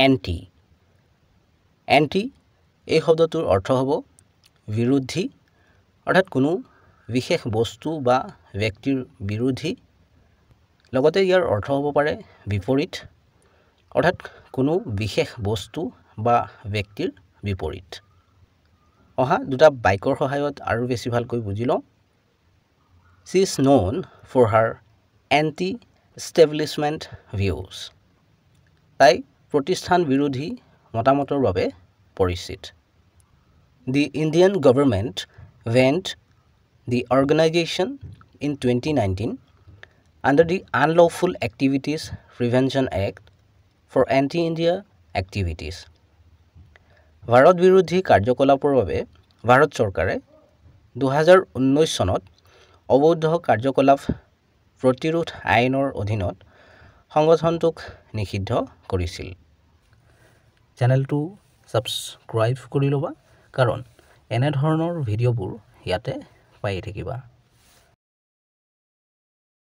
Anti anti এই শব্দটোৰ অৰ্থ হ'ব বিৰোধী অৰ্থাৎ কোনো বিশেষ বস্তু বা ব্যক্তিৰ বিৰোধী লগতে ইয়াৰ অৰ্থ হ'ব পাৰে বিপৰীত অৰ্থাৎ কোনো বিশেষ বস্তু বা ব্যক্তিৰ বিপৰীত অহা দুটা বাক্যৰ সহায়ত আৰু বেছি ভালকৈ বুজি লওঁ She is known for her anti-establishment views. তাই প্ৰতিষ্ঠান বিৰোধী মতামতৰ বাবে পৰিচিত The Indian government banned the organization in 2019 under the Unlawful Activities Prevention Act for anti-India activities. Bharat বিৰোধী কাৰ্যকলাপৰ বাবে ভাৰত চৰকাৰে 2019 চনত অবৈধ কাৰ্যকলাপ প্ৰতিৰোধ আইনৰ অধীনত সংগঠনটোক নিষিদ্ধ কৰিছিল চেনেলটো সাবস্ক্ৰাইব কৰি ল'বা কাৰণ এনে ধৰণৰ ভিডিঅ'বোৰ ইয়াতে পাই থাকিবা